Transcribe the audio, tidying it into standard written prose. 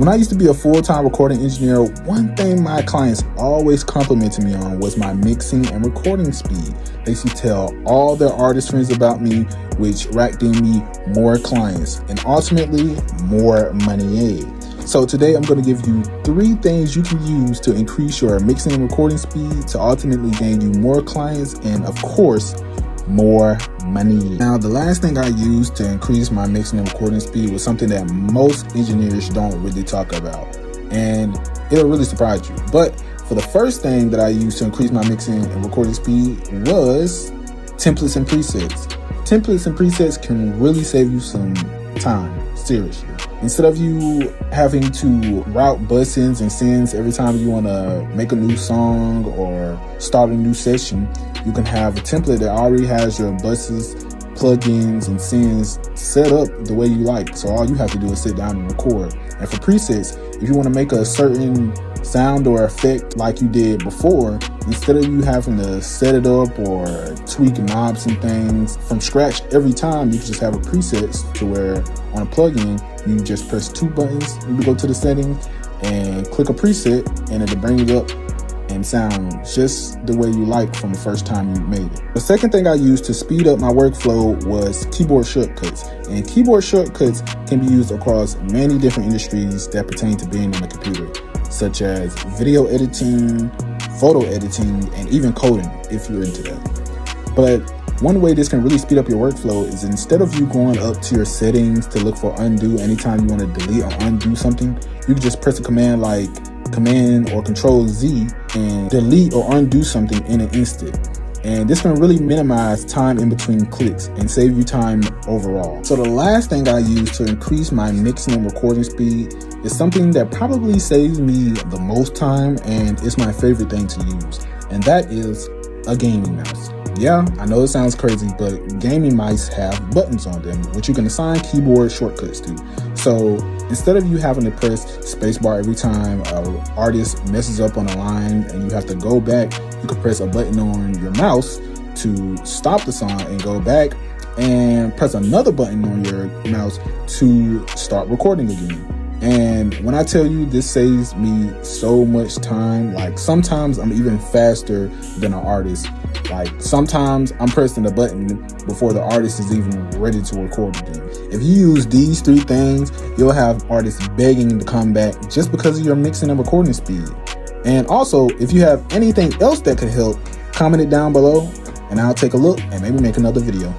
When I used to be a full-time recording engineer, one thing my clients always complimented me on was my mixing and recording speed. They used to tell all their artist friends about me, which racked in me more clients and ultimately more money. So today I'm going to give you 3 things you can use to increase your mixing and recording speed to ultimately gain you more clients and, of course, more money. Now, the last thing I used to increase my mixing and recording speed was something that most engineers don't really talk about, and it'll really surprise you. But for the first thing that I used to increase my mixing and recording speed was templates and presets. Templates and presets can really save you some time, seriously. Instead of you having to route buttons and sends every time you want to make a new song or start a new session, you can have a template that already has your buses, plugins, and sends set up the way you like. So all you have to do is sit down and record. And for presets, if you want to make a certain sound or effect like you did before, instead of you having to set it up or tweak knobs and things from scratch every time, you can just have a preset to where on a plugin, you just press 2 buttons, you go to the settings and click a preset, and it'll bring it up and sound just the way you like from the first time you made it. The second thing I used to speed up my workflow was keyboard shortcuts. And keyboard shortcuts can be used across many different industries that pertain to being on the computer, such as video editing, photo editing, and even coding if you're into that. But one way this can really speed up your workflow is instead of you going up to your settings to look for undo anytime you want to delete or undo something, you can just press a command like Command or Control Z and delete or undo something in an instant. And this can really minimize time in between clicks and save you time overall. So the last thing I use to increase my mixing and recording speed is something that probably saves me the most time and it's my favorite thing to use. And that is a gaming mouse. Yeah, I know it sounds crazy, but gaming mice have buttons on them, which you can assign keyboard shortcuts to. So instead of you having to press spacebar every time an artist messes up on a line and you have to go back, you can press a button on your mouse to stop the song and go back, and press another button on your mouse to start recording again. And when I tell you this saves me so much time, like sometimes I'm even faster than an artist. Like sometimes I'm pressing the button before the artist is even ready to record again. If you use these 3 things, you'll have artists begging to come back just because of your mixing and recording speed. And also, if you have anything else that could help, comment it down below and I'll take a look and maybe make another video.